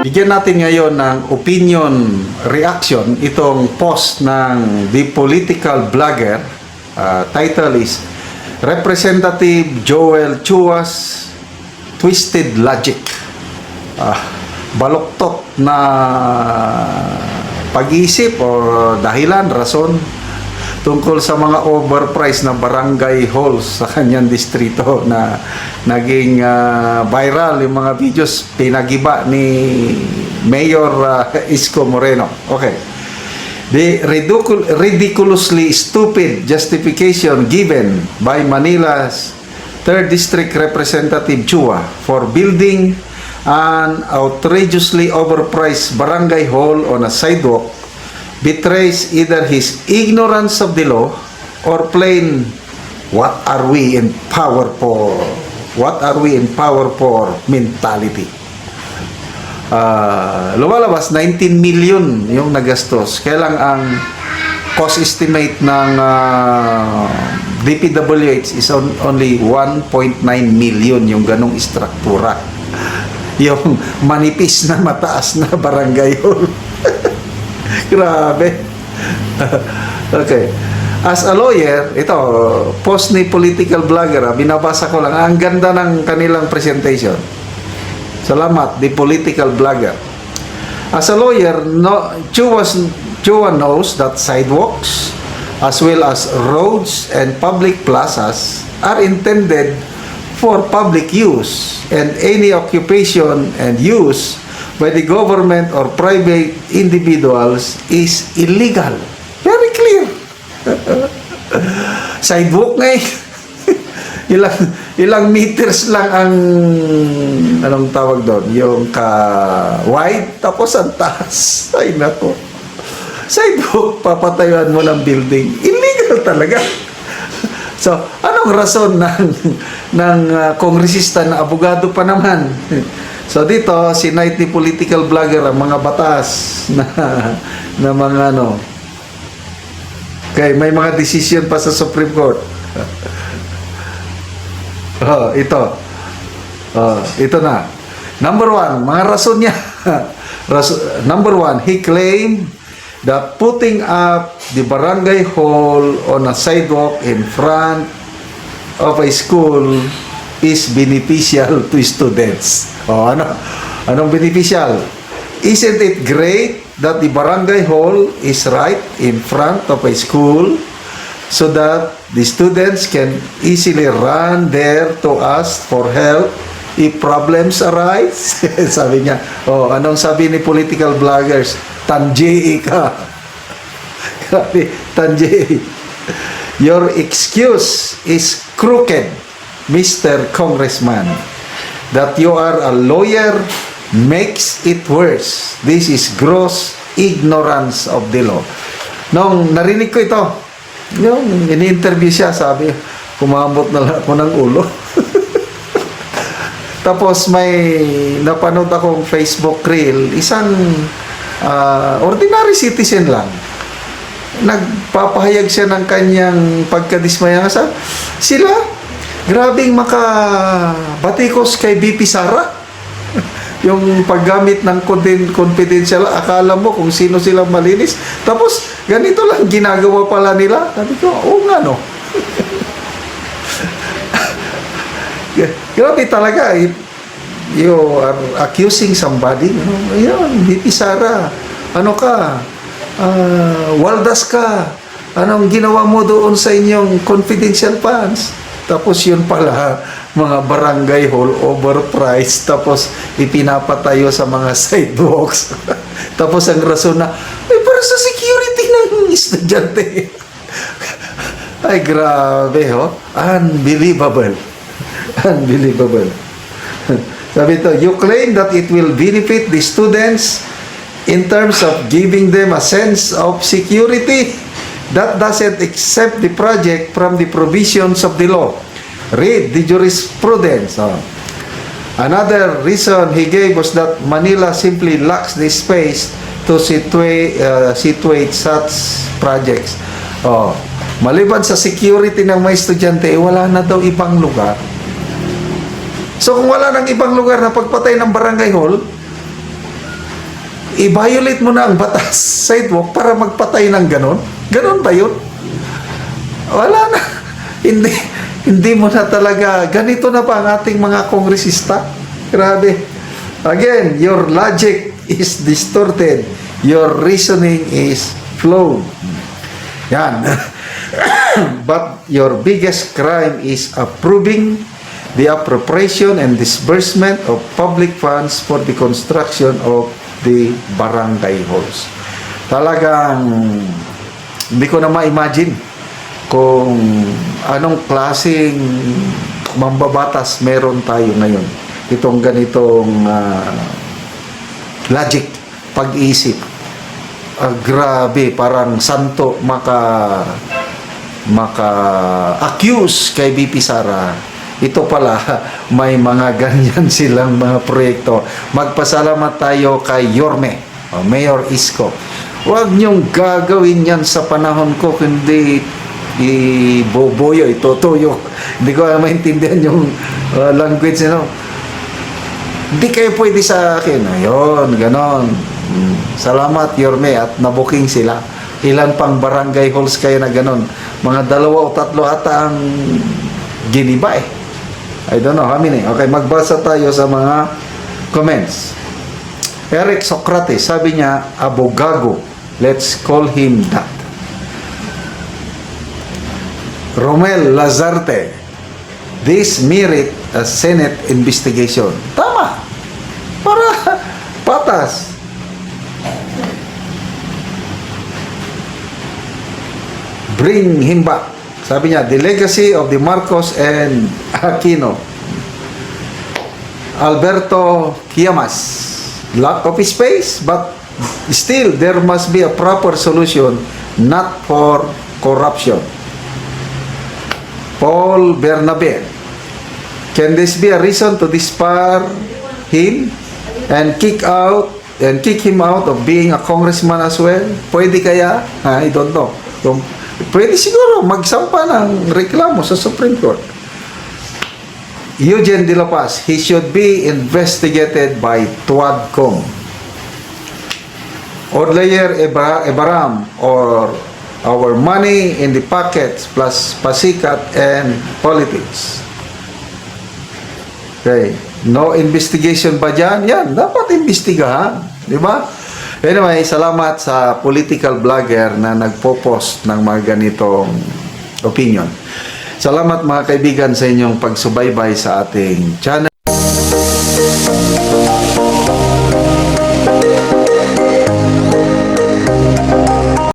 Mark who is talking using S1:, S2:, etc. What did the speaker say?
S1: Bigyan natin ngayon ng opinion reaction itong post ng The Political Blogger. Title is Representative Joel Chua's Twisted Logic. Baluktot na pag-iisip o dahilan, rason tungkol sa mga overpriced na barangay halls sa kanyang distrito na naging viral yung mga videos pinagiba ni Mayor Isko Moreno. Okay. The ridiculously stupid justification given by Manila's 3rd District Representative Chua for building an outrageously overpriced barangay hall on a sidewalk betrays either his ignorance of the law or plain what are we in power for mentality. Lumalabas 19 million yung nagastos. Kaya lang ang cost estimate ng DPWH is only 1.9 million yung ganong istruktura. Yung manipis na mataas na barangay hall. Grabe. Okay. As a lawyer, ito, post ni Political Blogger, binabasa ko lang. Ang ganda ng kanilang presentation. Salamat, The Political Blogger. As a lawyer, Chua knows that sidewalks, as well as roads and public plazas, are intended for public use, and any occupation and use by the government or private individuals is illegal. Very clear. Sidewalk nga ilang meters lang ang anong tawag doon, yung wide, tapos ang taas. Ay nako. Sidewalk, papatayuan mo ng building. Illegal talaga. So, anong rason ng kongresista na abogado pa naman? So, dito, sinight ni Political Blogger ang mga batas na mga ano. Okay, may mga decision pa sa Supreme Court. Ito na. Number 1, mga rason niya. Number 1, he claimed that putting up the barangay hall on a sidewalk in front of a school is beneficial to students. Anong beneficial? Isn't it great that the barangay hall is right in front of a school so that the students can easily run there to ask for help if problems arise? Sabi niya. Anong sabi ni Political Bloggers? Tanjei ka. Tanjei. Your excuse is crooked, Mr. Congressman. That you are a lawyer makes it worse. This is gross ignorance of the law. Nung narinig ko ito, yung ini-interview siya, sabi, kumambot na lang ako ng ulo. Tapos may napanood akong Facebook reel, isang ordinary citizen lang. Nagpapahayag siya ng kanyang pagkadismaya sa sila. Grabing makabatikos kay BP Sara. Yung paggamit ng confidential, akala mo kung sino silang malinis. Tapos, ganito lang ginagawa pala nila. Sabi ko, nga no. Grabe talaga. You are accusing somebody. BP Sara, ano ka? Waldas ka. Anong ginawa mo doon sa inyong confidential funds? Tapos yun pala, mga barangay hall overpriced, tapos ipinapatayo sa mga sidewalks. Tapos ang rason na, para sa security ng estudyante. Ay, grabe, Unbelievable. Unbelievable. Sabi ito, you claim that it will benefit the students in terms of giving them a sense of security. That doesn't accept the project from the provisions of the law. Read the jurisprudence. Another reason he gave was that Manila simply lacks the space to situate such projects. Maliban sa security ng mga estudyante, wala na daw ibang lugar. So kung wala nang ibang lugar na pagpatay ng barangay hall, i-violate mo na ang batas sidewalk para magpatay ng ganon? Ganon ba yun? Wala na. Hindi mo na talaga. Ganito na pa ang ating mga kongresista. Grabe. Again, your logic is distorted. Your reasoning is flawed. Yan. But your biggest crime is approving the appropriation and disbursement of public funds for the construction of the barangay halls. Talagang hindi ko na ma-imagine kung anong klaseng mambabatas meron tayo ngayon. Itong ganitong logic, pag-iisip. Grabe, parang santo maka-accuse kay BP Sara. Ito pala, may mga ganyan silang mga proyekto. Magpasalamat tayo kay Yorme, Mayor Isko. Huwag niyong gagawin yan sa panahon ko, kundi iboboyo, itotoyo. Hindi ko maintindihan yung language, Hindi kayo pwede sa akin. Ayun, ganon. Salamat, Yorme, at nabuking sila. Ilan pang barangay halls kayo na ganon? Mga 2 o 3 ata ang giniba eh. I don't know how many. Okay, magbasa tayo sa mga comments. Eric Socrates, sabi niya, abogago. Let's call him that. Romel Lazarte, this merit a Senate investigation. Tama. Para patas. Bring him back. Sabi niya, the legacy of the Marcos and Aquino. Alberto Quiamas, lack of space, but still there must be a proper solution, not for corruption. Paul Bernabe, can this be a reason to disbar him and kick him out of being a congressman as well? Pwede kaya? I don't know. Pwede siguro magsampa ng reklamo sa Supreme Court. Eugene De La Paz, he should be investigated by TWADCOM. Odlayer Ebaram, or our money in the pockets plus pasikat and politics. Okay. No investigation ba dyan? Yan, dapat imbestigahan. Di ba? Anyway, salamat sa political blogger na nagpo-post ng mga ganitong opinion. Salamat mga kaibigan sa inyong pagsubaybay sa ating channel.